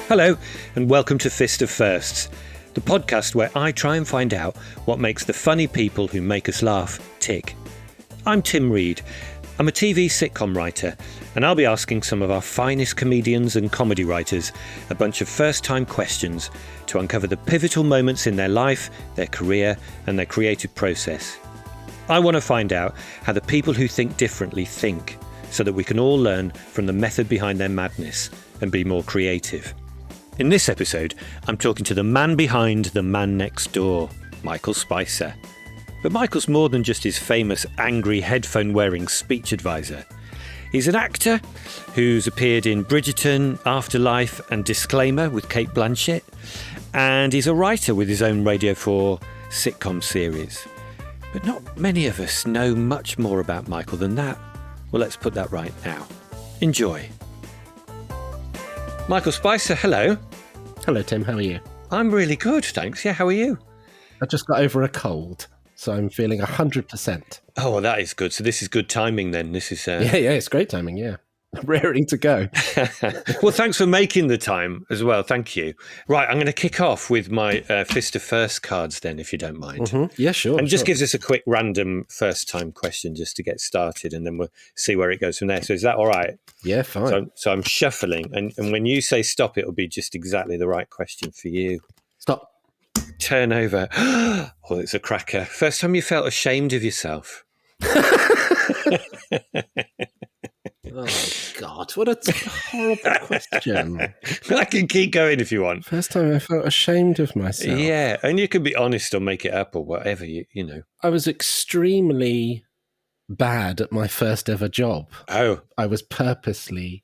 Hello, and welcome to Fist of Firsts, the podcast where I try and find out what makes the funny people who make us laugh tick. I'm Tim Reed. I'm a TV sitcom writer, and I'll be asking some of our finest comedians and comedy writers a bunch of first-time questions to uncover the pivotal moments in their life, their career, and their creative process. I want to find out how the people who think differently think, so that we can all learn from the method behind their madness and be more creative. In this episode, I'm talking to the man behind The Man Next Door, Michael Spicer. But Michael's more than just his famous angry headphone-wearing speech advisor. He's an actor who's appeared in Bridgerton, Afterlife and Disclaimer with Cate Blanchett. And he's a writer with his own Radio 4 sitcom series. But not many of us know much more about Michael than that. Well, let's put that right now. Enjoy. Michael Spicer, hello. Hello, Tim. How are you? I'm really good, thanks. Yeah, how are you? I just got over a cold, so I'm feeling 100%. Oh, well, that is good. So this is good timing then. This is... Yeah, it's great timing, yeah. Raring to go. Well, thanks for making the time as well. Thank you. Right, I'm going to kick off with my Fist of First cards then, if you don't mind. Mm-hmm. Yeah, sure. And just gives us a quick random first-time question just to get started, and then we'll see where it goes from there. So is that all right? Yeah, fine. So I'm shuffling, and when you say stop, it'll be just exactly the right question for you. Stop. Turn over. Oh, it's a cracker. First time you felt ashamed of yourself? Oh, God, what a horrible question. I can keep going if you want. First time I felt ashamed of myself. Yeah, and you can be honest or make it up or whatever, you know. I was extremely bad at my first ever job. Oh. I was purposely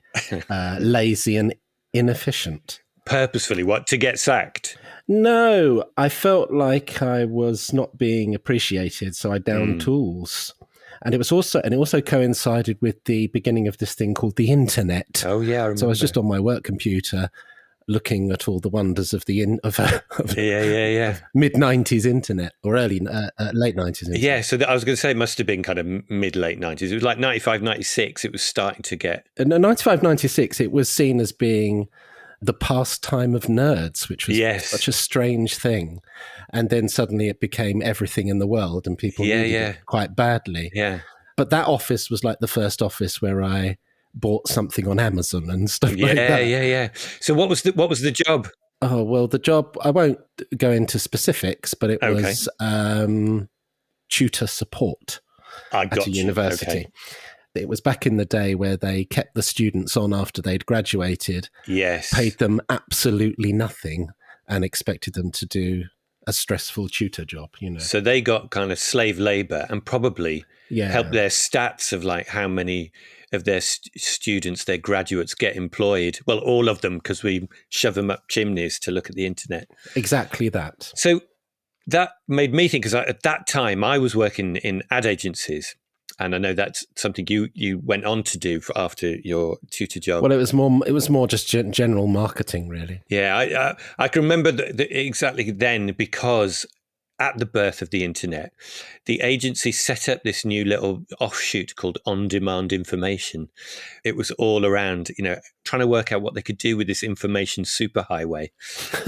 lazy and inefficient. Purposefully, what, to get sacked? No, I felt like I was not being appreciated, so I downed tools. And it also coincided with the beginning of this thing called the internet. Oh yeah, I remember. So I was just on my work computer looking at all the wonders of the mid-90s internet or late 90s internet. Yeah, so I was going to say it must have been kind of mid-late 90s. It was like 95, 96, it was starting to get... In 95, 96, it was seen as being the pastime of nerds, which was such a strange thing. And then suddenly it became everything in the world and people needed it quite badly. Yeah. But that office was like the first office where I bought something on Amazon and stuff like that. Yeah. So what was the job? Oh, well, the job, I won't go into specifics, but it was tutor support at a university. Okay. It was back in the day where they kept the students on after they'd graduated, paid them absolutely nothing and expected them to do a stressful tutor job, you know. So they got kind of slave labor and probably helped their stats of like how many of their students, their graduates get employed. Well, all of them, because we shove them up chimneys to look at the internet. Exactly that. So that made me think, because at that time I was working in ad agencies. And I know that's something you went on to do after your tutor job. Well, it was more just general marketing, really. Yeah, I can remember exactly then, because at the birth of the internet, the agency set up this new little offshoot called On-Demand Information. It was all around, you know, trying to work out what they could do with this information superhighway.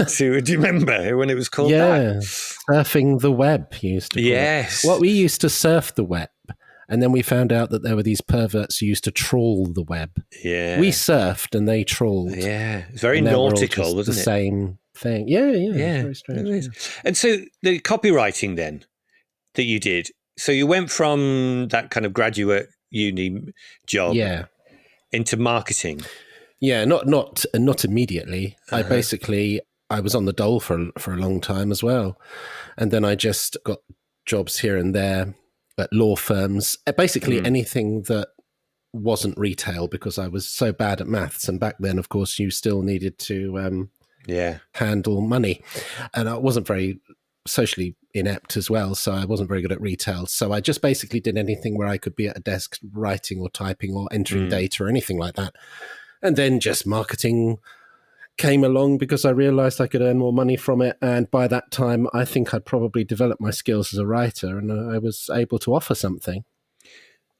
So, do you remember when it was called that? Surfing the web, you used to call it. Well, we used to surf the web. And then we found out that there were these perverts who used to trawl the web. Yeah. We surfed and they trawled. Yeah. It's very nautical, wasn't it? The same thing. Yeah. It's very strange. And so the copywriting then that you did, so you went from that kind of graduate uni job into marketing. Yeah, not immediately. I was on the dole for a long time as well. And then I just got jobs here and there at law firms, basically anything that wasn't retail, because I was so bad at maths. And back then, of course, you still needed to handle money. And I wasn't very socially inept as well, so I wasn't very good at retail. So I just basically did anything where I could be at a desk writing or typing or entering data or anything like that. And then just marketing came along because I realized I could earn more money from it. And by that time, I think I'd probably developed my skills as a writer and I was able to offer something.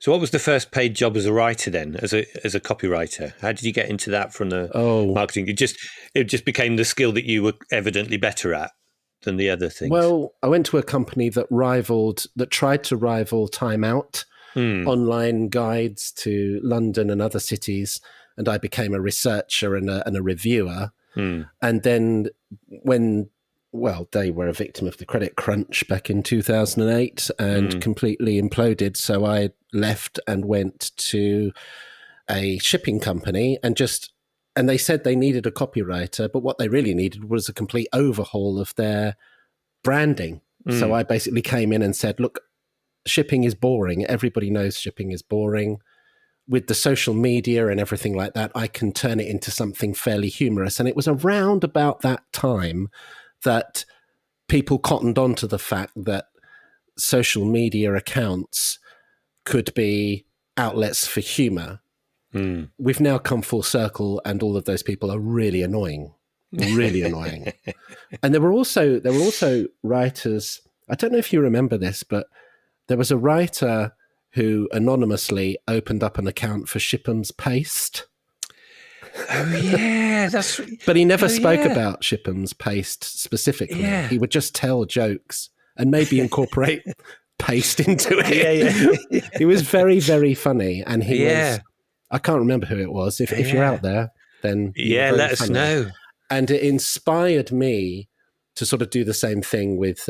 So what was the first paid job as a writer then, as a copywriter? How did you get into that from the marketing? It just became the skill that you were evidently better at than the other things. Well, I went to a company that tried to rival Time Out, online guides to London and other cities, and I became a researcher and a reviewer. And then they were a victim of the credit crunch back in 2008 and completely imploded. So I left and went to a shipping company and they said they needed a copywriter, but what they really needed was a complete overhaul of their branding. So I basically came in and said, look, shipping is boring. Everybody knows shipping is boring. With the social media and everything like that, I can turn it into something fairly humorous. And it was around about that time that people cottoned on to the fact that social media accounts could be outlets for humor. We've now come full circle, and all of those people are really annoying. And there were also writers. I don't know if you remember this, but there was a writer who anonymously opened up an account for Shipham's Paste. Oh yeah, but he never spoke about Shipham's Paste specifically. Yeah. He would just tell jokes and maybe incorporate paste into it. He was very, very funny, and he was. I can't remember who it was. If you're out there, then let us know. And it inspired me to sort of do the same thing with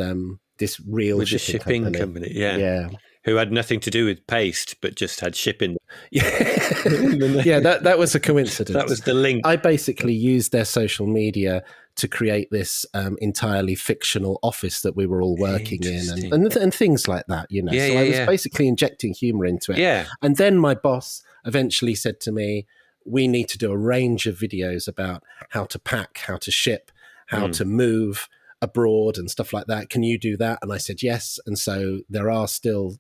this real shipping company. Yeah. Who had nothing to do with paste, but just had shipping. That was a coincidence. That was the link. I basically used their social media to create this entirely fictional office that we were all working in and things like that, you know. So I was basically injecting humor into it. Yeah. And then my boss eventually said to me, we need to do a range of videos about how to pack, how to ship, how to move abroad and stuff like that. Can you do that? And I said yes. And so there are still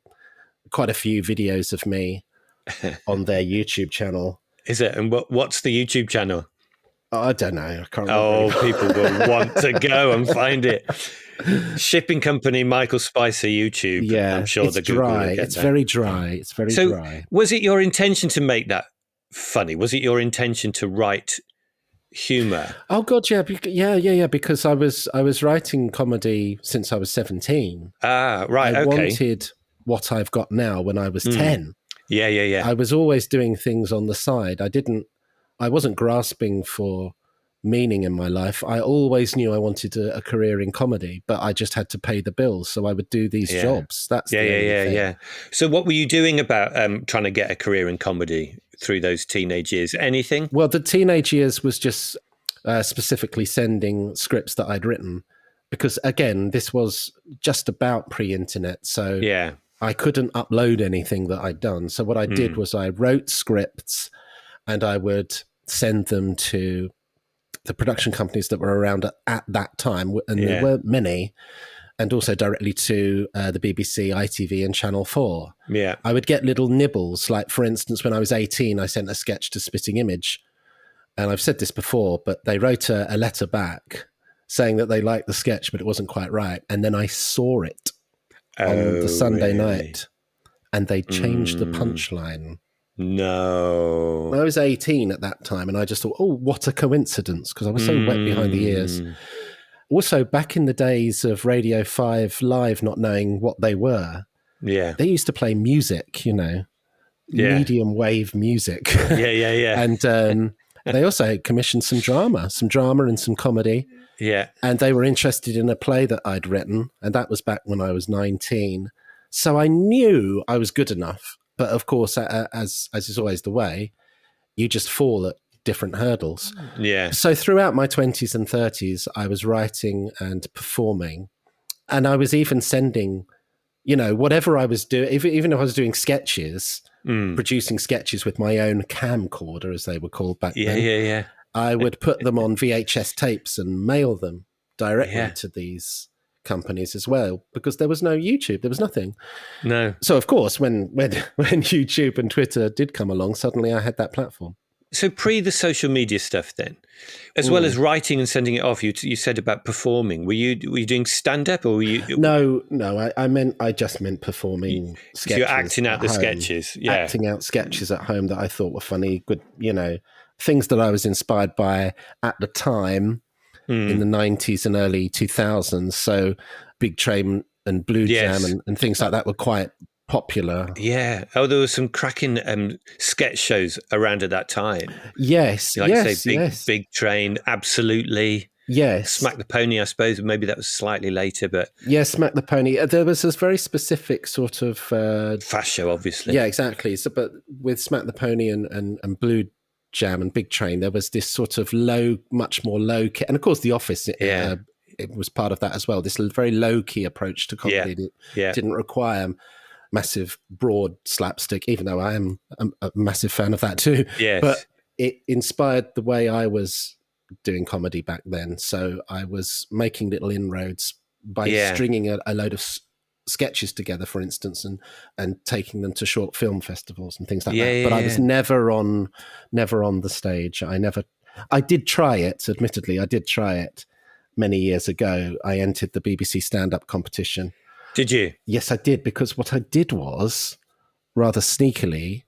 quite a few videos of me on their YouTube channel. Is it? And what's the YouTube channel? I don't know. I can't remember. People will want to go and find it. Shipping company Michael Spicer YouTube. Yeah, I'm sure it's dry. It's very dry. It's very dry. Was it your intention to make that funny? Was it your intention to write humor? Oh God, yeah. Because I was writing comedy since I was 17. Ah, right. I wanted what I've got now when I was 10. Yeah. I was always doing things on the side. I wasn't grasping for meaning in my life. I always knew I wanted a career in comedy, but I just had to pay the bills. So I would do these jobs. That's the only thing. So what were you doing about trying to get a career in comedy through those teenage years? Anything? Well, the teenage years was just specifically sending scripts that I'd written, because again, this was just about pre-internet. So I couldn't upload anything that I'd done. So what I did was I wrote scripts and I would send them to the production companies that were around at that time. And there weren't many. And also directly to the BBC, ITV and Channel 4. Yeah. I would get little nibbles. Like, for instance, when I was 18, I sent a sketch to Spitting Image. And I've said this before, but they wrote a letter back saying that they liked the sketch, but it wasn't quite right. And then I saw it on the Sunday night. And they changed the punchline. No. I was 18 at that time, and I just thought, oh, what a coincidence, because I was so wet behind the ears. Also, back in the days of Radio 5 Live not knowing what they were, they used to play music, medium wave music. And they also commissioned some drama and some comedy. Yeah. And they were interested in a play that I'd written, and that was back when I was 19. So I knew I was good enough. But of course, as is always the way, you just fall at different hurdles. Yeah. So throughout my 20s and 30s, I was writing and performing. And I was even sending, whatever I was doing, even if I was doing sketches, producing sketches with my own camcorder, as they were called back then. Yeah. I would put them on VHS tapes and mail them directly to these companies as well, because there was no YouTube, there was nothing. No. So of course, when YouTube and Twitter did come along, suddenly I had that platform. So pre the social media stuff then, as well as writing and sending it off, you said about performing. Were you doing stand-up or were you... No, I just meant performing sketches. You're acting out the home. sketches, yeah. Acting out sketches at home that I thought were funny, good, things that I was inspired by at the time in the 90s and early 2000s. So Big Train and Blue Jam and things like that were quite popular. Yeah. Oh, there were some cracking sketch shows around at that time. Yes. Like you say, Big Train, Absolutely. Yes. Smack the Pony, I suppose. Maybe that was slightly later, but... Yeah, Smack the Pony. There was this very specific sort of... fast show, obviously. Yeah, exactly. So, but with Smack the Pony and Blue Jam and Big Train, there was this sort of much more low-key... And of course, The Office... it was part of that as well. This very low-key approach to comedy that didn't require massive, broad slapstick, even though I am a massive fan of that too. Yes. But it inspired the way I was doing comedy back then. So I was making little inroads by stringing a load of sketches together, for instance, and taking them to short film festivals and things like that. But I was never on the stage. I did try it, admittedly. I did try it many years ago. I entered the BBC stand-up competition. Did you? Yes, I did, because what I did was, rather sneakily,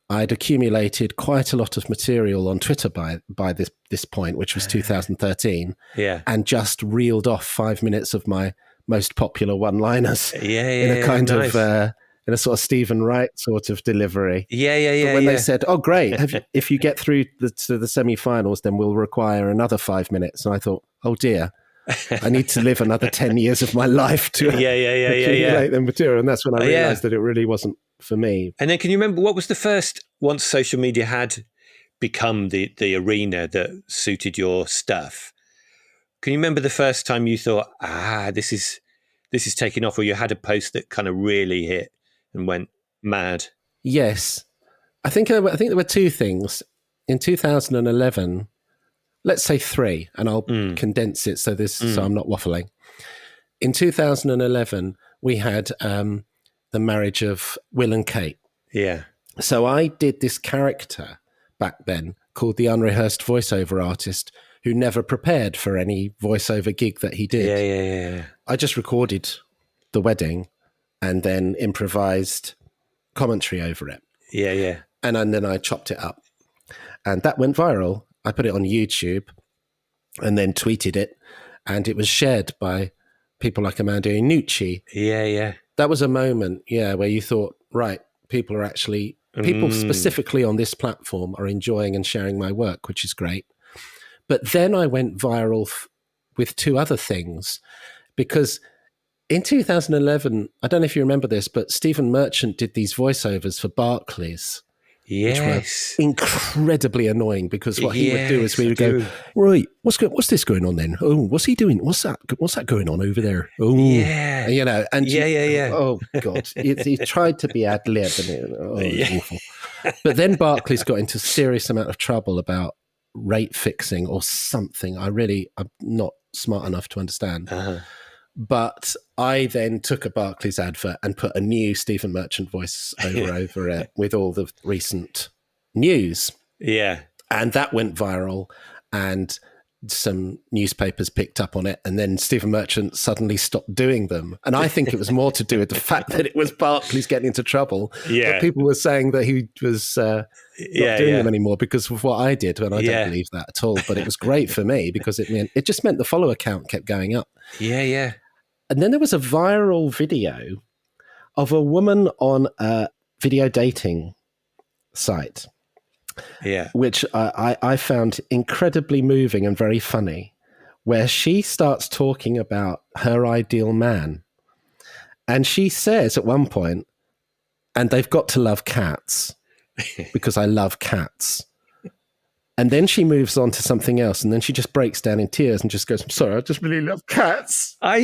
I'd accumulated quite a lot of material on Twitter by this point, which was 2013, and just reeled off 5 minutes of my most popular one-liners in a kind of in a sort of Stephen Wright sort of delivery. But when they said, "Oh, great! If you get through to the semi-finals, then we'll require another 5 minutes," and I thought, "Oh dear." I need to live another 10 years of my life to accumulate the material. And that's when I realized that it really wasn't for me. And then can you remember what was the first, once social media had become the arena that suited your stuff? Can you remember the first time you thought, this is taking off, or you had a post that kind of really hit and went mad? Yes. I think there were two things. In 2011, let's say three, and I'll condense it so I'm not waffling. In 2011, we had the marriage of Will and Kate. Yeah. So I did this character back then called the unrehearsed voiceover artist who never prepared for any voiceover gig that he did. Yeah. I just recorded the wedding and then improvised commentary over it. Yeah. And then I chopped it up. And that went viral. I put it on YouTube and then tweeted it, and it was shared by people like Amanda Iannucci. Yeah. That was a moment, where you thought, right, people specifically on this platform are enjoying and sharing my work, which is great. But then I went viral with two other things, because in 2011, I don't know if you remember this, but Stephen Merchant did these voiceovers for Barclays. Yes. Which were incredibly annoying, because what he would do is we would go, right, what's this going on then? Oh, what's he doing? What's that going on over there? Oh, yeah. And yeah. Oh God, he tried to be ad lib, and it was awful. But then Barclays got into a serious amount of trouble about rate fixing or something. I'm not smart enough to understand. Uh-huh. But I then took a Barclays advert and put a new Stephen Merchant voice over it with all the recent news. Yeah. And that went viral, and some newspapers picked up on it, and then Stephen Merchant suddenly stopped doing them. And I think it was more to do with the fact that it was Barclays getting into trouble. Yeah. But people were saying that he was not doing them anymore because of what I did, and I don't believe that at all. But it was great for me, because it just meant the follower count kept going up. Yeah. And then there was a viral video of a woman on a video dating site, which I found incredibly moving and very funny, where she starts talking about her ideal man. And she says at one point, "And they've got to love cats, because I love cats." And then she moves on to something else, and then she just breaks down in tears and just goes, "I'm sorry, I just really love cats." I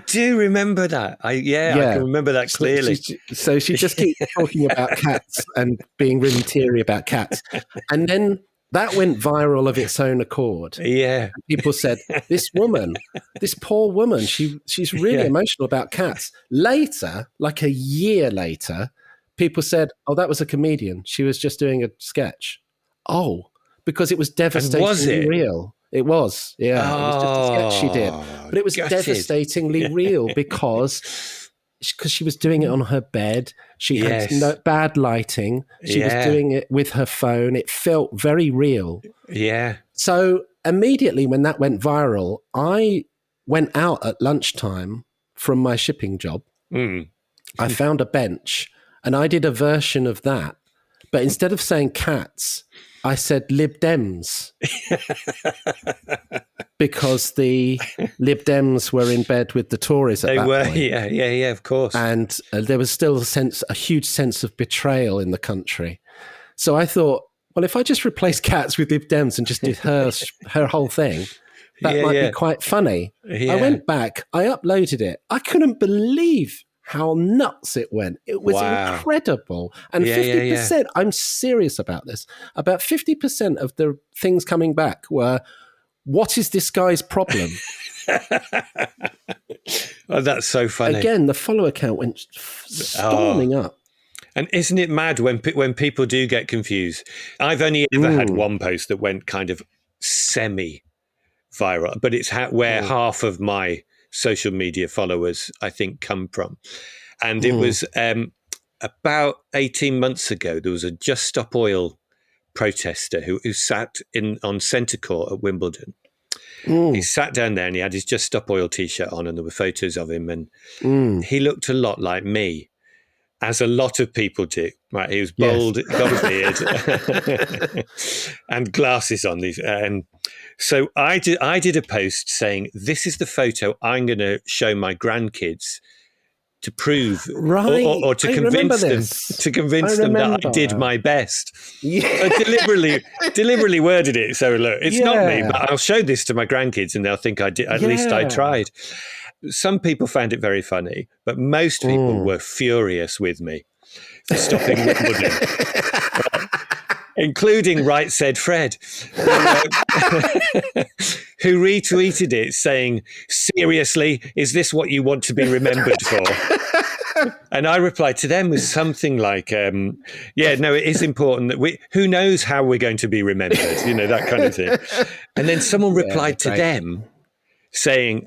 do remember that. I can remember that clearly. So she just keeps talking about cats and being really teary about cats. And then that went viral of its own accord. Yeah. People said, this woman, this poor woman, she's really emotional about cats. Later, like a year later, people said, "Oh, that was a comedian. She was just doing a sketch." oh, because it was devastatingly real. It was, yeah. It was just a sketch she did. But it was devastatingly real because she was doing it on her bed. She had no bad lighting. She was doing it with her phone. It felt very real. Yeah. So immediately when that went viral, I went out at lunchtime from my shipping job. I found a bench and I did a version of that. But instead of saying cats, I said Lib Dems because the Lib Dems were in bed with the Tories at that point. Yeah, of course. And there was still a huge sense of betrayal in the country. So I thought, well, if I just replace cats with Lib Dems and just did her whole thing, that might be quite funny. Yeah. I went back, I uploaded it. I couldn't believe how nuts it went. It was incredible. And 50%, I'm serious about this, about 50% of the things coming back were, what is this guy's problem? Oh, that's so funny. Again, the follower count went storming up. And isn't it mad when people do get confused? I've only ever had one post that went kind of semi-viral, but it's where half of my social media followers, I think, come from. And it was about 18 months ago, there was a Just Stop Oil protester who sat on centre court at Wimbledon. He sat down there and he had his Just Stop Oil T-shirt on and there were photos of him. And he looked a lot like me, as a lot of people do. Right? He was bald, got a beard and glasses on. And so I did a post saying, this is the photo I'm going to show my grandkids to prove or to convince them that I did my best. I deliberately worded it. So look, it's not me, but I'll show this to my grandkids and they'll think I did. At least I tried. Some people found it very funny, but most people were furious with me for stopping Wimbledon. Including Right Said Fred, who retweeted it saying, seriously, is this what you want to be remembered for? And I replied to them with something like, it is important that who knows how we're going to be remembered, that kind of thing. And then someone replied to them saying,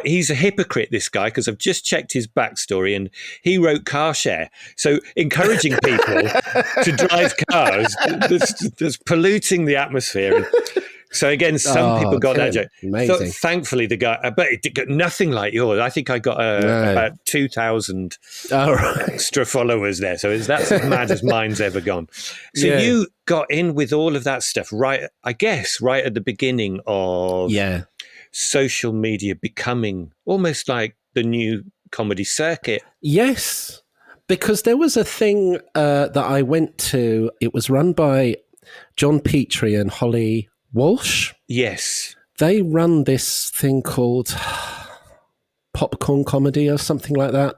he's a hypocrite, this guy, because I've just checked his backstory and he wrote car share. So encouraging people to drive cars that's polluting the atmosphere. And so again, some people got that joke. Amazing. Thankfully, the guy, but it got nothing like yours. I think I got about 2,000 extra followers there. So that's as mad as mine's ever gone. So you got in with all of that stuff, right at the beginning of social media becoming almost like the new comedy circuit. Yes, because there was a thing that I went to. It was run by John Petrie and Holly Walsh. Yes. They run this thing called Popcorn Comedy or something like that.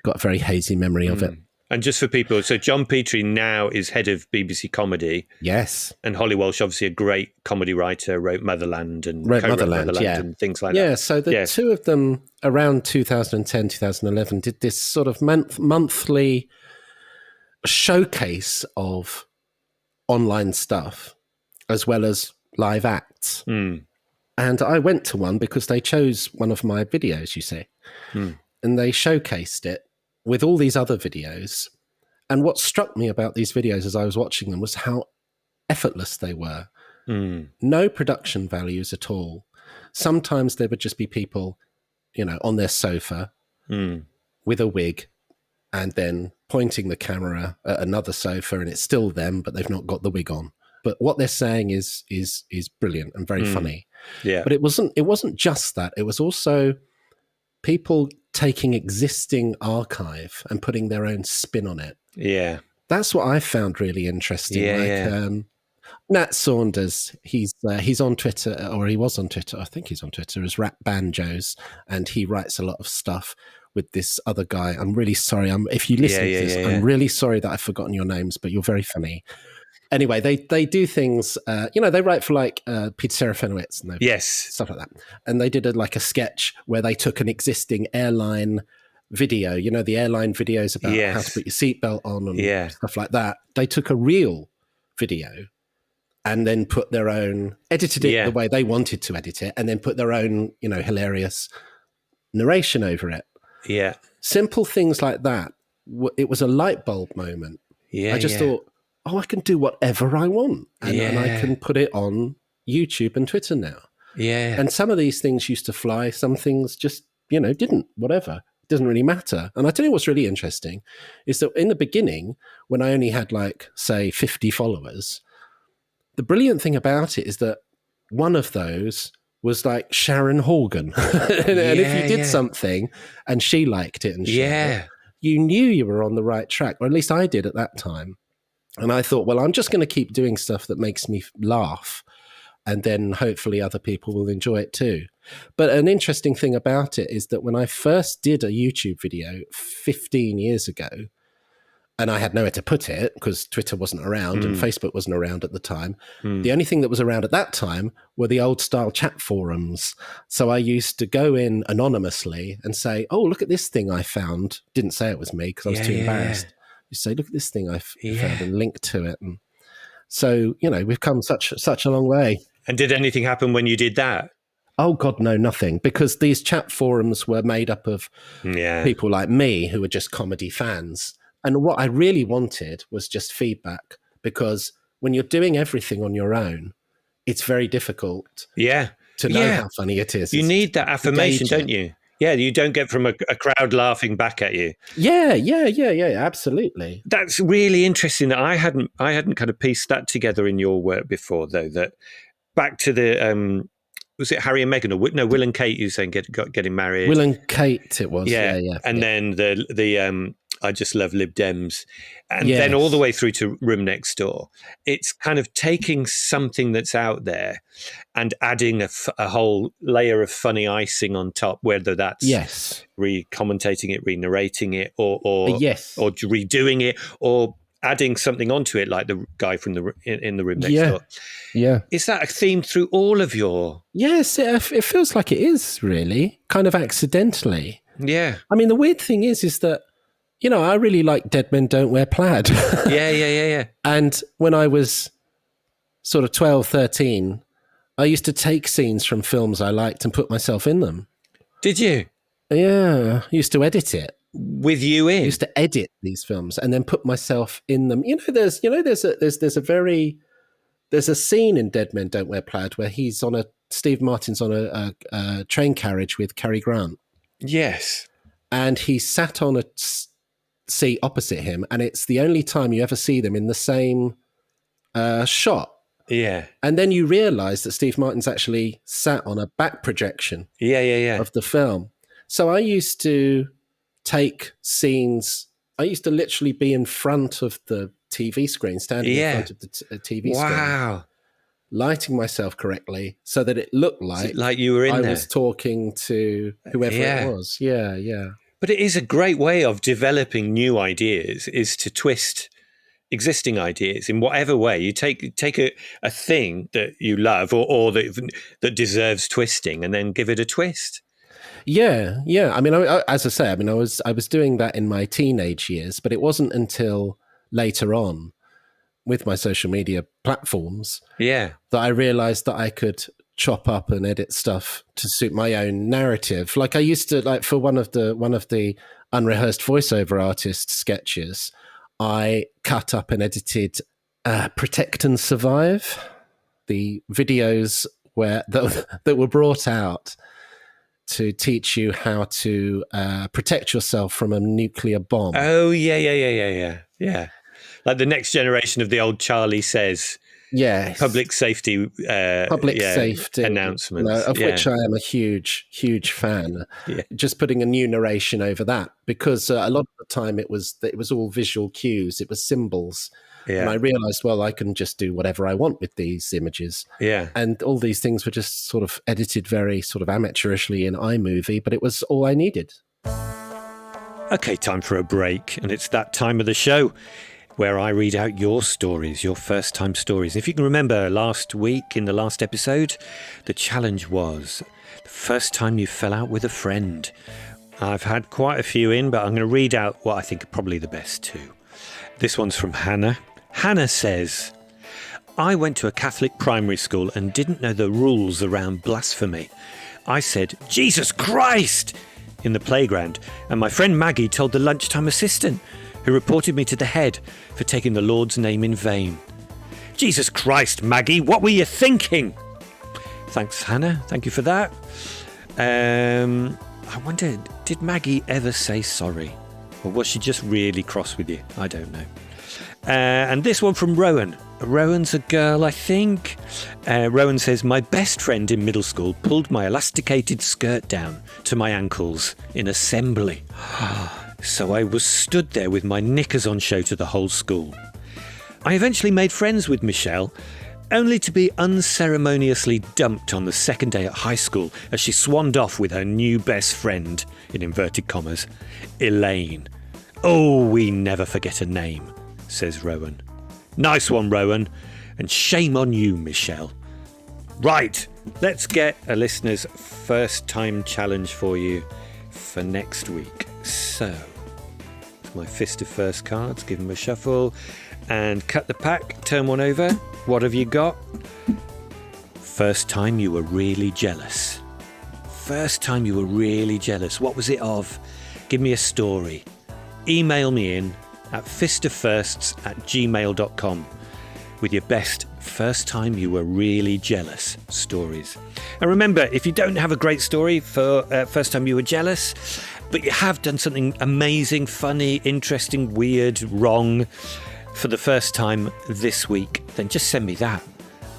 Got a very hazy memory of it. And just for people, so John Petrie now is head of BBC Comedy. Yes. And Holly Walsh, obviously a great comedy writer, wrote Motherland and Motherland and things like that. Yeah, so the two of them around 2010, 2011 did this sort of monthly showcase of online stuff as well as live acts. And I went to one because they chose one of my videos, you see. And they showcased it with all these other videos. And what struck me about these videos as I was watching them was how effortless they were. No production values at all. Sometimes there would just be people, on their sofa with a wig and then pointing the camera at another sofa and it's still them, but they've not got the wig on. But what they're saying is brilliant and very funny. Yeah. But it wasn't just that. It was also people taking existing archive and putting their own spin on it. Yeah. That's what I found really interesting. Nat Saunders, he's on Twitter, or he was on Twitter, I think he's on Twitter, as Rap Banjos, and he writes a lot of stuff with this other guy. I'm really sorry. If you listen to this, I'm really sorry that I've forgotten your names, but you're very funny. Anyway, they do things, they write for like Peter Serafinowicz and stuff like that. And they did a sketch where they took an existing airline video, the airline videos about how to put your seatbelt on and stuff like that. They took a real video and then put their own, edited it Yeah. the way they wanted to edit it, and then put their own, hilarious narration over it. Yeah. Simple things like that. It was a light bulb moment. Yeah. I just thought, oh, I can do whatever I want. And I can put it on YouTube and Twitter now. Yeah. And some of these things used to fly. Some things just, didn't, whatever. It doesn't really matter. And I tell you what's really interesting is that in the beginning, when I only had say 50 followers, the brilliant thing about it is that one of those was like Sharon Horgan. And if you did something and she liked it and shared it, you knew you were on the right track, or at least I did at that time. And I thought, well, I'm just going to keep doing stuff that makes me laugh, and then hopefully other people will enjoy it too. But an interesting thing about it is that when I first did a YouTube video 15 years ago, and I had nowhere to put it because Twitter wasn't around and Facebook wasn't around at the time. The only thing that was around at that time were the old style chat forums. So I used to go in anonymously and say, oh, look at this thing I found. Didn't say it was me because I was too embarrassed. You say, look at this thing I found, and link to it. And so, we've come such a long way. And did anything happen when you did that? Oh, God, no, nothing. Because these chat forums were made up of people like me who were just comedy fans. And what I really wanted was just feedback, because when you're doing everything on your own, it's very difficult to know how funny it is. You need that affirmation, don't you? Yeah, you don't get from a crowd laughing back at you. Yeah, absolutely. That's really interesting. I hadn't kind of pieced that together in your work before, though. That back to the was it Harry and Meghan, or no, Will and Kate? You saying getting married? Will and Kate, it was. Yeah. And then the I Just Love Lib Dems, and then all the way through to Room Next Door. It's kind of taking something that's out there and adding a whole layer of funny icing on top, whether that's re-commentating it, re-narrating it, or redoing it, or adding something onto it, like the guy from in the Room Next Door. Yeah. Is that a theme through all of your... Yes, it feels like it is, really, kind of accidentally. Yeah. I mean, the weird thing is that, I really like Dead Men Don't Wear Plaid. Yeah. And when I was sort of 12, 13, I used to take scenes from films I liked and put myself in them. Did you? Yeah. I used to edit it. With you in? I used to edit these films and then put myself in them. There's a scene in Dead Men Don't Wear Plaid where Steve Martin's on a train carriage with Cary Grant. Yes. And he's sat on a seat opposite him, and it's the only time you ever see them in the same shot. Yeah. And then you realise that Steve Martin's actually sat on a back projection of the film. So I used to take scenes. I used to literally be in front of the TV screen, standing in front of the TV screen, lighting myself correctly so that it looked like you were in there. I was talking to whoever it was. Yeah. But it is a great way of developing new ideas, is to twist existing ideas in whatever way. You take a thing that you love or that deserves twisting, and then give it a twist. Yeah. I mean, as I say, I was doing that in my teenage years, but it wasn't until later on with my social media platforms that I realized that I could chop up and edit stuff to suit my own narrative. Like I used to, for one of the unrehearsed voiceover artist sketches, I cut up and edited Protect and Survive, the videos that were brought out to teach you how to protect yourself from a nuclear bomb. Oh, yeah. Like the next generation of the old Charlie Says. Yes. Public safety announcements. Of which I am a huge, huge fan. Yeah. Just putting a new narration over that, because a lot of the time it was all visual cues. It was symbols. Yeah. And I realized, well, I can just do whatever I want with these images. Yeah. And all these things were just sort of edited very sort of amateurishly in iMovie, but it was all I needed. Okay, time for a break. And it's that time of the show where I read out your stories, your first-time stories. If you can remember last week, in the last episode, the challenge was the first time you fell out with a friend. I've had quite a few in, but I'm going to read out what I think are probably the best two. This one's from Hannah. Hannah says, I went to a Catholic primary school and didn't know the rules around blasphemy. I said, "Jesus Christ!" in the playground, and my friend Maggie told the lunchtime assistant, who reported me to the head for taking the Lord's name in vain. Jesus Christ, Maggie, what were you thinking? Thanks, Hannah. Thank you for that. I wonder, did Maggie ever say sorry? Or was she just really cross with you? I don't know. And this one from Rowan. Rowan's a girl, I think. Rowan says, my best friend in middle school pulled my elasticated skirt down to my ankles in assembly. So I was stood there with my knickers on show to the whole school. I eventually made friends with Michelle, only to be unceremoniously dumped on the second day at high school as she swanned off with her new best friend, in inverted commas, Elaine. Oh, we never forget a name, says Rowan. Nice one, Rowan, and shame on you, Michelle. Right, let's get a listener's first time challenge for you for next week. So, my fist of first cards, give them a shuffle and cut the pack, turn one over. What have you got? First time you were really jealous. First time you were really jealous. What was it of? Give me a story. Email me in at fistoffirsts@gmail.com with your best first time you were really jealous stories. And remember, if you don't have a great story for first time you were jealous, but you have done something amazing, funny, interesting, weird, wrong for the first time this week, then just send me that.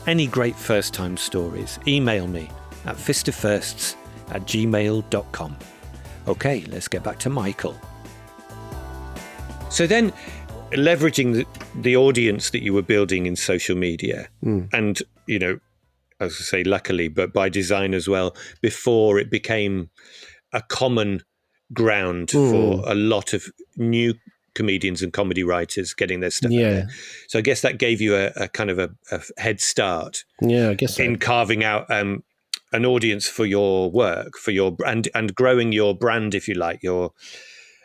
Any great first time stories, email me at fistoffirsts@gmail.com. Okay, let's get back to Michael. So then, leveraging the audience that you were building in social media, and, you know, I was going to say luckily, but by design as well, before it became a common ground for a lot of new comedians and comedy writers getting their stuff out there. So I guess that gave you a kind of a head start. Yeah, I guess so. In carving out an audience for your work, for your and growing your brand, if you like. Your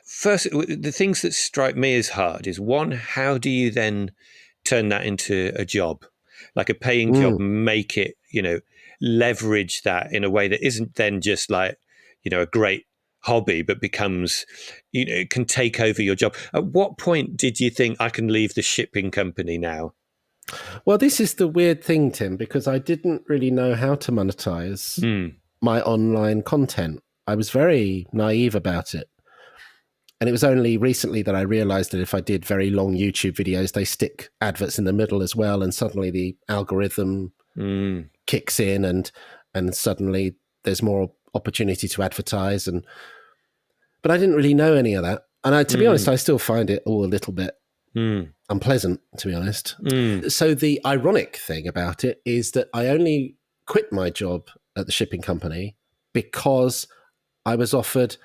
first, the things that strike me as hard is, one, how do you then turn that into a job, like a paying job, make it, you know, leverage that in a way that isn't then just like, you know, a great hobby, but becomes, you know, it can take over your job. At what point did you think, I can leave the shipping company now? Well, this is the weird thing, Tim, because I didn't really know how to monetize my online content. I was very naive about it. And it was only recently that I realized that if I did very long YouTube videos, they stick adverts in the middle as well. And suddenly the algorithm kicks in and suddenly there's more opportunity to advertise. But I didn't really know any of that. And to be honest, I still find it all a little bit unpleasant, to be honest. So the ironic thing about it is that I only quit my job at the shipping company because I was offered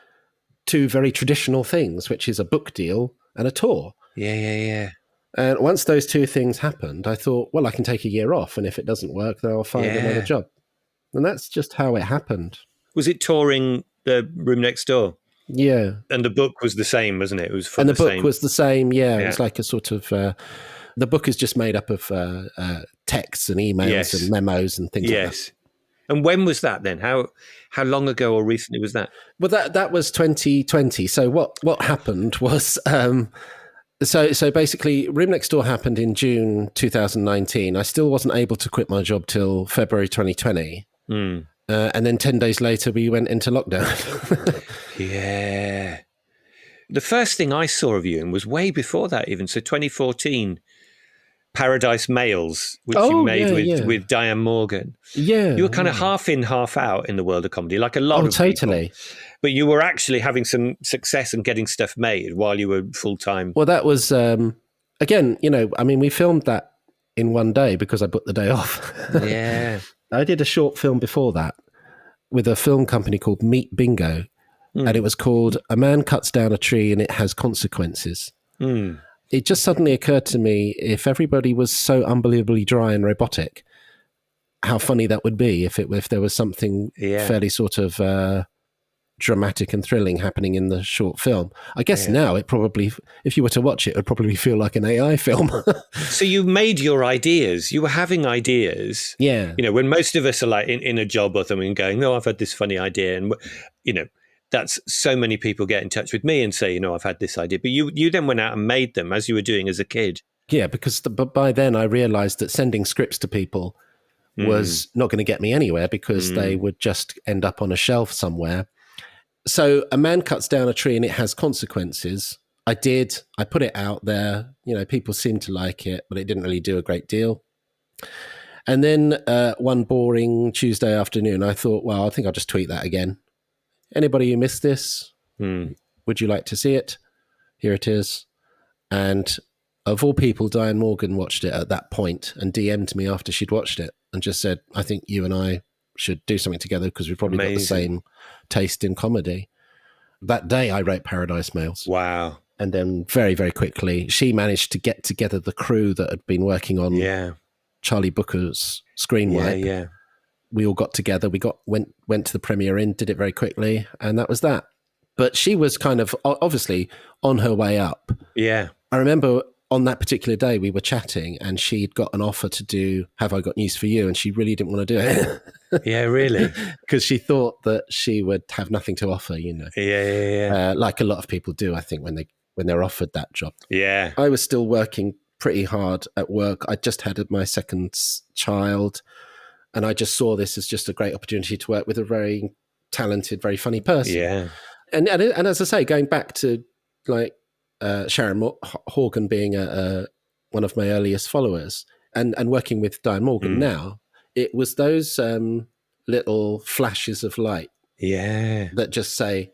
two very traditional things, which is a book deal and a tour. Yeah. And once those two things happened, I thought, well, I can take a year off, and if it doesn't work, then I'll find another job. And that's just how it happened. Was it touring the Room Next Door? Yeah. And the book was the same, wasn't it? It was and the book was the same, yeah. It was like a sort of... the book is just made up of texts and emails and memos and things like that. And when was that then? How long ago or recently was that? Well, that was 2020. So what happened was... So basically, Room Next Door happened in June 2019. I still wasn't able to quit my job till February 2020. And then 10 days later, we went into lockdown. Yeah. The first thing I saw of you, and was way before that even, so 2014, Paradise Males, which you made with Diane Morgan. Yeah. You were kind of half in, half out in the world of comedy, like a lot of totally. people. But you were actually having some success and getting stuff made while you were full-time. Well, that was, again, you know, I mean, we filmed that in one day because I booked the day off. Yeah. I did a short film before that with a film company called Meat Bingo, and it was called A Man Cuts Down a Tree and It Has Consequences. It just suddenly occurred to me, if everybody was so unbelievably dry and robotic, how funny that would be if there was something fairly sort of dramatic and thrilling happening in the short film. I guess now it probably, if you were to watch it, it would probably feel like an AI film. So you made your ideas. You were having ideas. Yeah. You know, when most of us are like in a job or something going, oh, I've had this funny idea. And, you know, that's so many people get in touch with me and say, you know, I've had this idea. But you then went out and made them as you were doing as a kid. Yeah, because but by then I realized that sending scripts to people was not going to get me anywhere because they would just end up on a shelf somewhere. So a man cuts down a tree and it has consequences. I put it out there. You know, people seemed to like it, but it didn't really do a great deal. And then one boring Tuesday afternoon, I thought, well, I think I'll just tweet that again. Anybody who missed this, would you like to see it? Here it is. And of all people, Diane Morgan watched it at that point and DM'd me after she'd watched it and just said, I think you and I should do something together because we've probably got the same taste in comedy. That day I wrote Paradise Mails. Wow. And then very, very quickly, she managed to get together the crew that had been working on Charlie Booker's Screenwipe. Yeah. We all got together. We went to the premiere Inn, did it very quickly, and that was that. But she was kind of obviously on her way up. Yeah. I remember on that particular day we were chatting and she'd got an offer to do Have I Got News for You, and she really didn't want to do it. Yeah, really? Because she thought that she would have nothing to offer, you know. Yeah. Like a lot of people do, I think, when they're offered that job. Yeah. I was still working pretty hard at work. I just had my second child, and I just saw this as just a great opportunity to work with a very talented, very funny person. Yeah. And as I say, going back to like Sharon Horgan being one of my earliest followers, and working with Diane Morgan now, it was those little flashes of light that just say,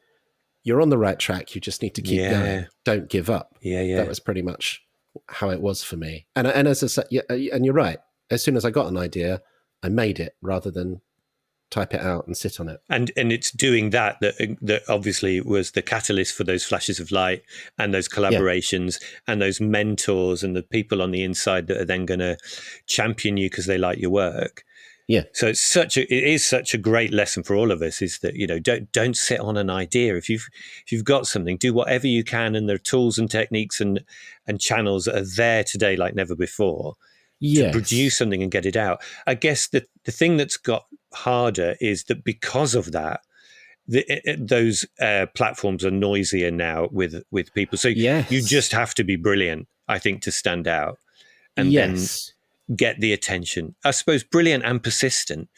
you're on the right track, you just need to keep going, don't give up. That was pretty much how it was for me. And as I said, and you're right, as soon as I got an idea, I made it rather than type it out and sit on it. And it's doing that obviously was the catalyst for those flashes of light and those collaborations and those mentors and the people on the inside that are then going to champion you because they like your work. Yeah. So it is such a great lesson for all of us, is that, you know, don't sit on an idea. If you've got something, do whatever you can, and there are tools and techniques and channels that are there today like never before. To produce something and get it out. I guess the thing that's got harder is that because of that, those platforms are noisier now with people. So you just have to be brilliant, I think, to stand out and then get the attention. I suppose brilliant and persistent,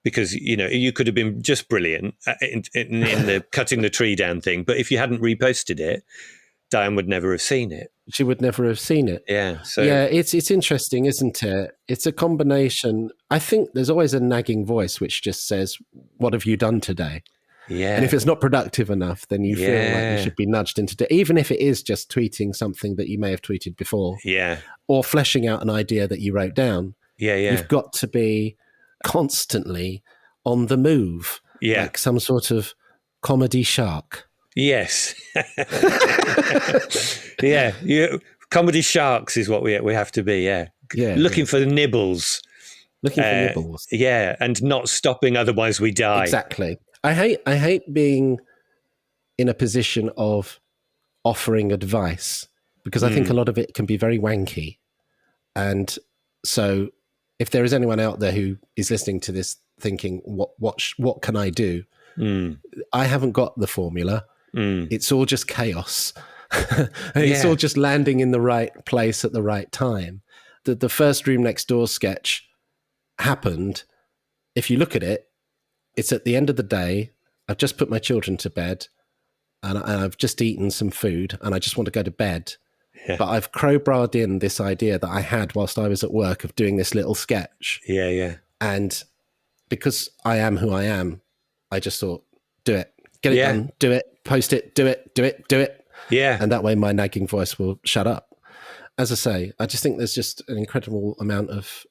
because, you know, you could have been just brilliant in the cutting the tree down thing, but if you hadn't reposted it, Diane would never have seen it. She would never have seen it. Yeah. So it's interesting, isn't it? It's a combination. I think there's always a nagging voice which just says, what have you done today? Yeah. And if it's not productive enough, then you feel like you should be nudged into it, even if it is just tweeting something that you may have tweeted before. Yeah. Or fleshing out an idea that you wrote down. Yeah. You've got to be constantly on the move. Yeah. Like some sort of comedy shark. Yes. Comedy sharks is what we have to be. Looking for nibbles. Looking for nibbles. Yeah, and not stopping, otherwise we die. Exactly. I hate being in a position of offering advice, because I think a lot of it can be very wanky. And so if there is anyone out there who is listening to this thinking, what can I do? I haven't got the formula. It's all just chaos. It's all just landing in the right place at the right time. The first Room Next Door sketch happened. If you look at it, it's at the end of the day. I've just put my children to bed, and I've just eaten some food, and I just want to go to bed. Yeah. But I've crowbarred in this idea that I had whilst I was at work of doing this little sketch. Yeah. And because I am who I am, I just thought, do it. Get it done. Do it. Post it. Do it. Yeah. And that way my nagging voice will shut up. As I say, I just think there's just an incredible amount of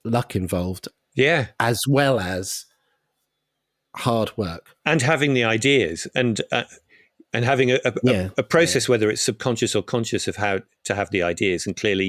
luck involved. Yeah. As well as hard work. And having the ideas and having a process, whether it's subconscious or conscious, of how to have the ideas. And clearly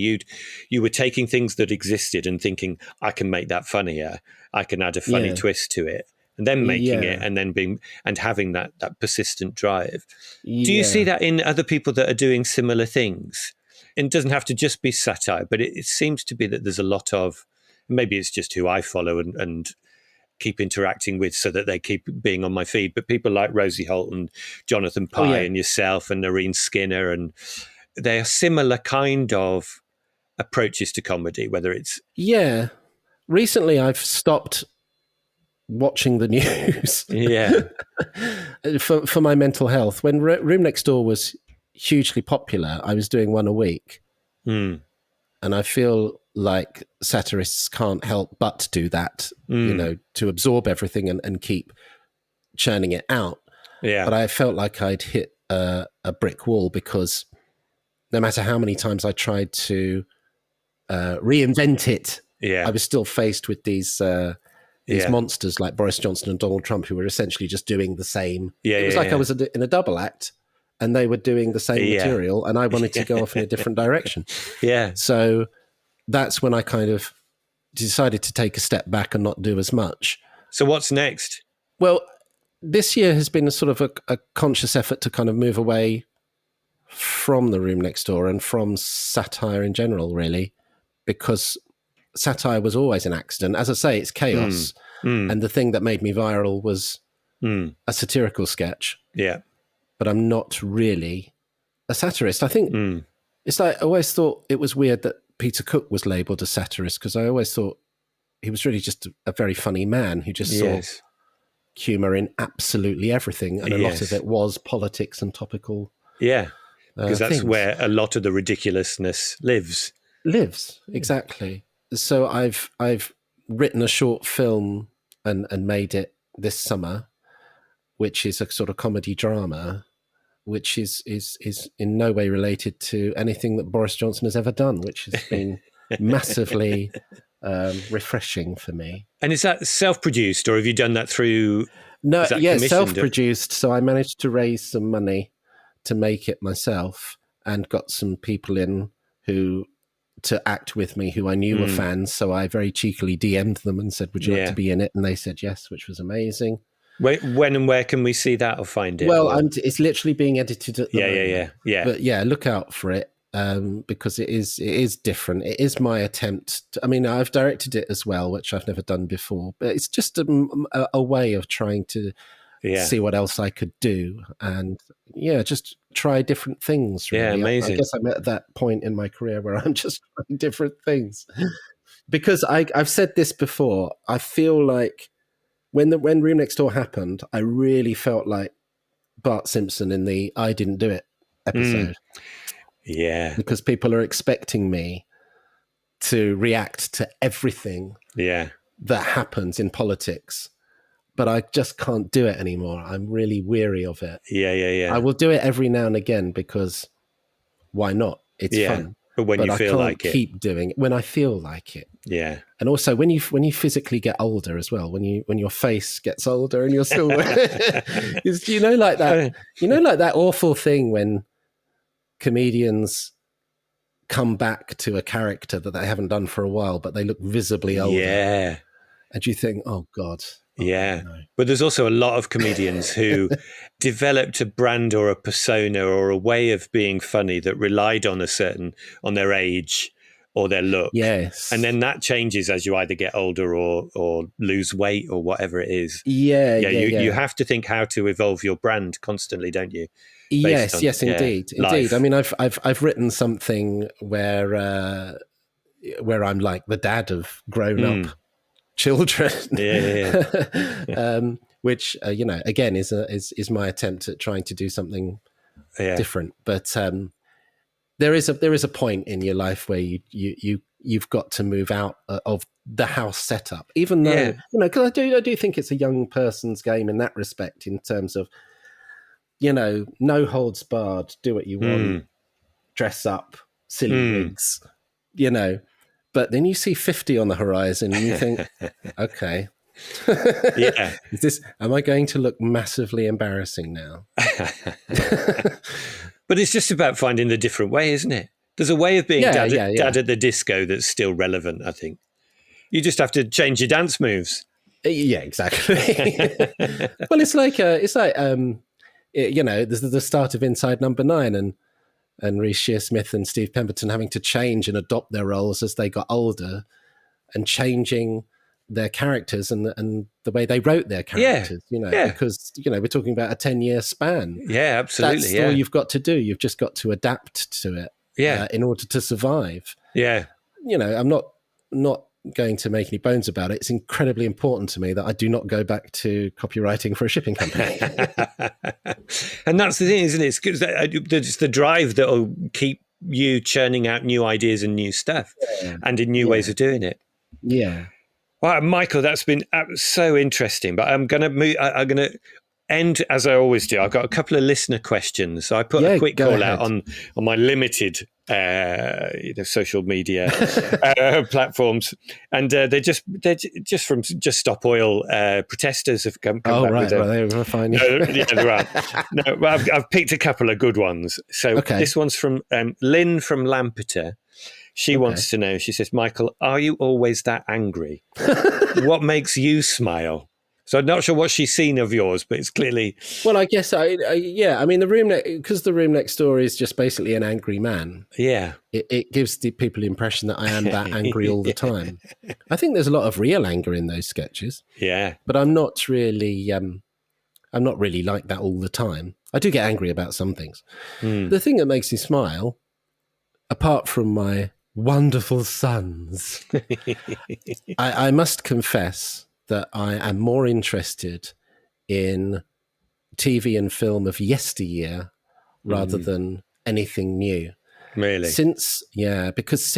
you were taking things that existed and thinking, I can make that funnier. I can add a funny twist to it. and then making it Yeah. and then being and having that persistent drive. Yeah. Do you see that in other people that are doing similar things? It doesn't have to just be satire, but it seems to be that there's a lot of, maybe it's just who I follow and keep interacting with so that they keep being on my feed, but people like Rosie Holt and Jonathan Pye and yourself and Noreen Skinner, and they are similar kind of approaches to comedy, whether it's... Yeah. Recently, I've stopped watching the news. Yeah. for my mental health. When Room Next Door was hugely popular, I was doing one a week. Mm. And I feel like satirists can't help but do that, you know, to absorb everything and keep churning it out. Yeah. But I felt like I'd hit a brick wall, because no matter how many times I tried to reinvent it, I was still faced with these monsters like Boris Johnson and Donald Trump, who were essentially just doing the same. It was like I was in a double act, and they were doing the same material, and I wanted to go off in a different direction. Yeah. So that's when I kind of decided to take a step back and not do as much. So what's next? Well, this year has been a sort of a conscious effort to kind of move away from the Room Next Door and from satire in general, really, because satire was always an accident. As I say, it's chaos. And the thing that made me viral was a satirical sketch. Yeah. But I'm not really a satirist. I think it's like, I always thought it was weird that Peter Cook was labelled a satirist, because I always thought he was really just a very funny man who just saw humour in absolutely everything. And a lot of it was politics and topical. Yeah. Because that's things. where a lot of the ridiculousness lives. Exactly. So I've written a short film and made it this summer, which is a sort of comedy drama, which is in no way related to anything that Boris Johnson has ever done, which has been massively refreshing for me. And is that self-produced, or have you done that through... No, yeah, self-produced. So I managed to raise some money to make it myself, and got some people in to act with me who I knew were fans. So I very cheekily DM'd them and said, would you like to be in it? And they said yes, which was amazing. When and where can we see that or find it? Well, it's literally being edited at the moment. Yeah. But yeah, look out for it, because it is different. It is my attempt. I've directed it as well, which I've never done before. But it's just a way of trying to see what else I could do, and just try different things. Really. Yeah, amazing. I guess I'm at that point in my career where I'm just trying different things. Because I've said this before, I feel like when Room Next Door happened, I really felt like Bart Simpson in the I Didn't Do It episode. Yeah. Because people are expecting me to react to everything that happens in politics. But I just can't do it anymore. I'm really weary of it. Yeah. I will do it every now and again, because why not? It's fun. But when you feel like it. I can't keep doing it when I feel like it. Yeah. And also when you physically get older as well, when your face gets older and you're still like that awful thing when comedians come back to a character that they haven't done for a while, but they look visibly older. Yeah. And you think, oh God. No. But there's also a lot of comedians who developed a brand or a persona or a way of being funny that relied on their age or their look. Yes. And then that changes as you either get older or lose weight or whatever it is. You have to think how to evolve your brand constantly, don't you? Yes, indeed. Life. I've written something where I'm like the dad of grown up children, which again is my attempt at trying to do something different. But there is a point in your life where you've got to move out of the house setup, even though because I do think it's a young person's game in that respect, in terms of no holds barred, do what you want, dress up, silly wigs, But then you see 50 on the horizon and you think, okay. Am I going to look massively embarrassing now? But it's just about finding the different way, isn't it? There's a way of being dad at the disco that's still relevant, I think. You just have to change your dance moves. Yeah, exactly. Well, there's the start of Inside Number 9 and Reece Shearsmith and Steve Pemberton having to change and adopt their roles as they got older, and changing their characters and the way they wrote their characters, because, we're talking about a 10-year span. Yeah, absolutely. That's all you've got to do. You've just got to adapt to it in order to survive. Yeah. I'm not going to make any bones about it. It's incredibly important to me that I do not go back to copywriting for a shipping company. And that's the thing, isn't it? It's the drive that will keep you churning out new ideas and new stuff and in new ways of doing it. Yeah. Wow, Michael, that's been so interesting. But I'm going to end as I always do. I've got a couple of listener questions. So I put a quick call out on my limited social media platforms, and they're just from Just Stop Oil protesters have come back with them. They were fine. They're right. No, well, I've picked a couple of good ones. So this one's from Lynn from Lampeter. She wants to know, she says, Michael, are you always that angry? What makes you smile? So I'm not sure what she's seen of yours, but it's clearly... Well, I guess, I mean, because the room next door is just basically an angry man. Yeah. It gives the people the impression that I am that angry all the time. I think there's a lot of real anger in those sketches. Yeah. But I'm not really like that all the time. I do get angry about some things. The thing that makes me smile, apart from my wonderful sons, I must confess that I am more interested in TV and film of yesteryear rather than anything new. Really? Because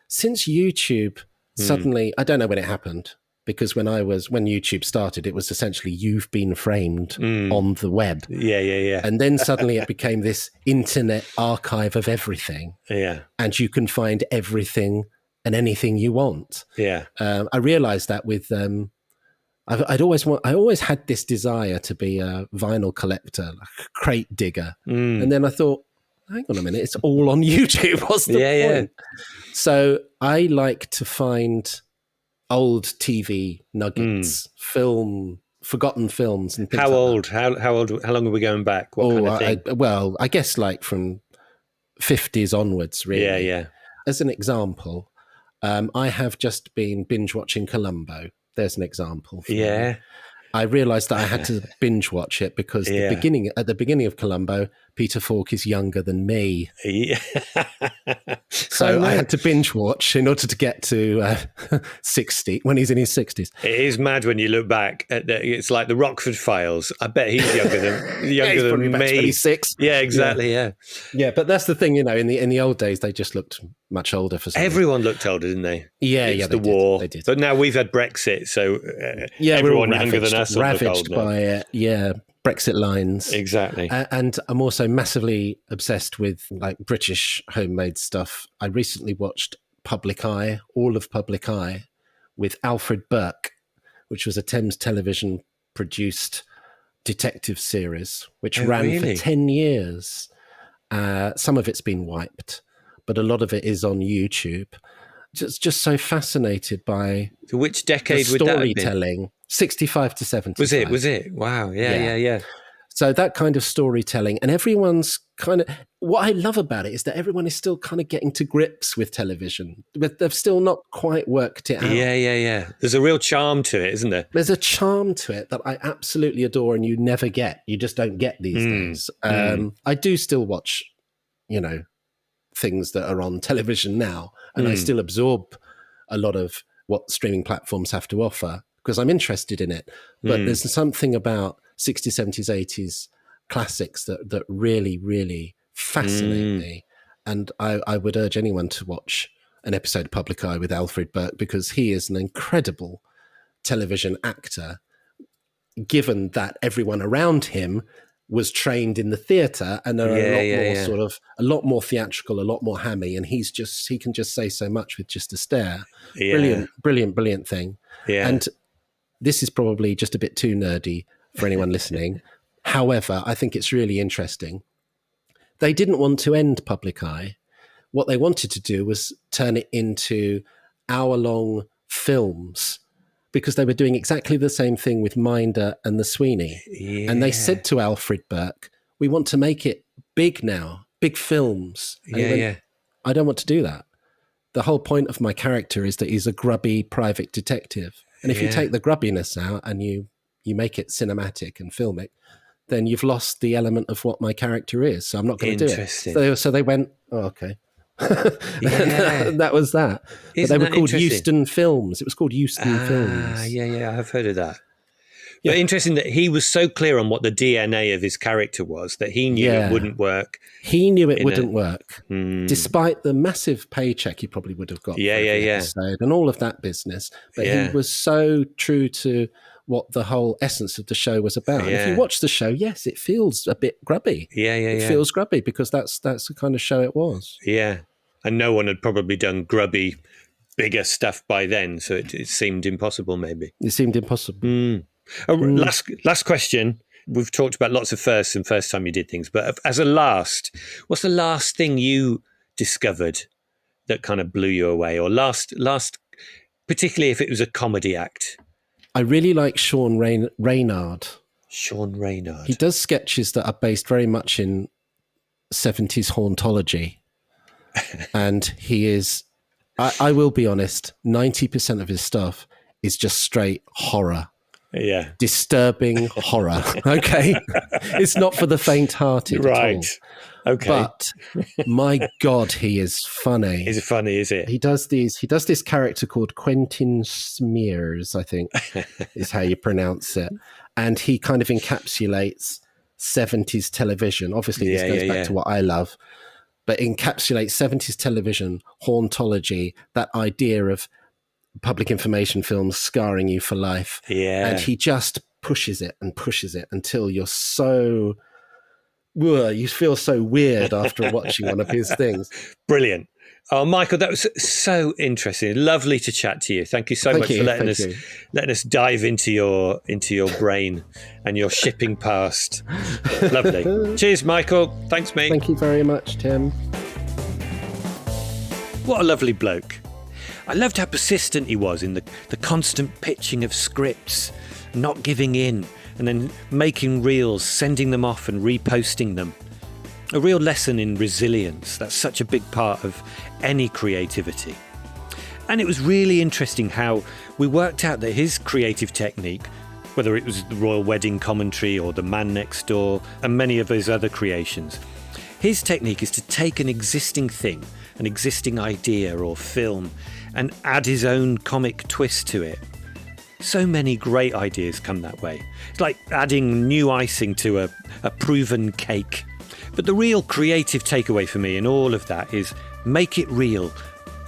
since YouTube suddenly, I don't know when it happened, because when YouTube started, it was essentially you've been framed on the web. Yeah. And then suddenly it became this internet archive of everything. Yeah. And you can find everything and anything you want. Yeah. I realized that with I always had this desire to be a vinyl collector, like a crate digger. And then I thought, hang on a minute, it's all on YouTube. What's the point? Yeah. So I like to find old TV nuggets, forgotten films and things. How old? How long are we going back? What kind of thing? I guess like from 50s onwards, really. Yeah. As an example, I have just been binge watching Columbo. There's an example. Yeah. I realised that I had to binge watch it because at the beginning of Columbo, Peter Falk is younger than me. Yeah. So I had to binge watch in order to get to 60 when he's in his 60s. It is mad when you look back at it's like the Rockford Files. I bet he's younger than me. 26. Yeah, exactly. Yeah, but that's the thing, in the old days they just looked much older for some Everyone looked older, didn't they? Yeah, the war. They did. But now we've had Brexit, so everyone younger than us ravaged by Brexit lines. Exactly. And I'm also massively obsessed with like British homemade stuff. I recently watched Public Eye, all of Public Eye, with Alfred Burke, which was a Thames Television produced detective series, which ran for 10 years. Some of it's been wiped, but a lot of it is on YouTube. Just so fascinated by which decade the would that have been? Storytelling. 65 to 75. Was it? Wow. Yeah. So that kind of storytelling, and everyone's kind of, what I love about it is that everyone is still kind of getting to grips with television, but they've still not quite worked it out. Yeah. There's a real charm to it, isn't there? There's a charm to it that I absolutely adore, and you never get. You just don't get these days. I do still watch, things that are on television now, and I still absorb a lot of what streaming platforms have to offer because I'm interested in it. But there's something about 60s, 70s, 80s classics that really, really fascinate me. And I would urge anyone to watch an episode of Public Eye with Alfred Burke because he is an incredible television actor, given that everyone around him was trained in the theatre and are a lot more theatrical, a lot more hammy, and he can just say so much with just a stare. Brilliant thing. Yeah. And this is probably just a bit too nerdy for anyone listening. However, I think it's really interesting. They didn't want to end Public Eye. What they wanted to do was turn it into hour-long films, because they were doing exactly the same thing with Minder and the Sweeney. Yeah. And they said to Alfred Burke, we want to make it big now, big films. And he went, I don't want to do that. The whole point of my character is that he's a grubby private detective. And if you take the grubbiness out and you make it cinematic and filmic, then you've lost the element of what my character is. So I'm not going to do it. So they went, oh, okay. That was that. But they were called Euston Films. It was called Euston Films. Yeah, I've heard of that. Yeah, interesting that he was so clear on what the DNA of his character was that he knew it wouldn't work. He knew it wouldn't work, despite the massive paycheck he probably would have got. Episode and all of that business. But he was so true to what the whole essence of the show was about. And if you watch the show, yes, it feels a bit grubby. It feels grubby because that's the kind of show it was. Yeah, and no one had probably done grubby, bigger stuff by then, so it seemed impossible. Maybe it seemed impossible. Last question. We've talked about lots of firsts and first time you did things, but as a last, what's the last thing you discovered that kind of blew you away, or last, particularly if it was a comedy act? I really like Sean Reynard. Sean Reynard. He does sketches that are based very much in 70s hauntology. And he is, I will be honest, 90% of his stuff is just straight horror. Yeah. Disturbing horror. Okay. It's not for the faint-hearted at all. Okay. But my God, he is funny. Is it funny, is it? He does this character called Quentin Smears, I think is how you pronounce it. And he kind of encapsulates 70s television. Obviously, this goes back to what I love, but encapsulates 70s television, hauntology, that idea of public information films scarring you for life. Yeah. And he just pushes it until you're so... you feel so weird after watching one of his things. Brilliant. Oh, Michael, that was so interesting. Lovely to chat to you. Thank you so much for letting us dive into your brain and your shipping past. Lovely. Cheers, Michael. Thanks, mate. Thank you very much, Tim. What a lovely bloke. I loved how persistent he was in the constant pitching of scripts, not giving in, and then making reels, sending them off and reposting them. A real lesson in resilience. That's such a big part of any creativity. And it was really interesting how we worked out that his creative technique, whether it was the Royal Wedding Commentary or The Man Next Door and many of his other creations, his technique is to take an existing thing, an existing idea or film, and add his own comic twist to it. So many great ideas come that way. It's like adding new icing to a proven cake. But the real creative takeaway for me in all of that is make it real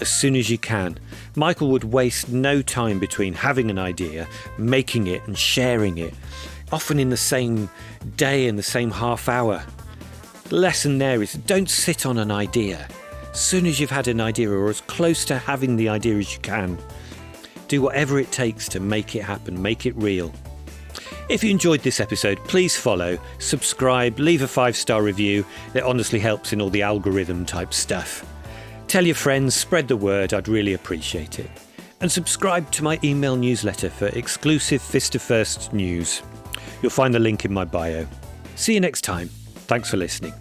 as soon as you can. Michael would waste no time between having an idea, making it and sharing it, often in the same day and the same half hour. The lesson there is don't sit on an idea. As soon as you've had an idea or as close to having the idea as you can, do whatever it takes to make it happen, make it real. If you enjoyed this episode, please follow, subscribe, leave a 5-star review. It honestly helps in all the algorithm type stuff. Tell your friends, spread the word, I'd really appreciate it. And subscribe to my email newsletter for exclusive Fist of First news. You'll find the link in my bio. See you next time. Thanks for listening.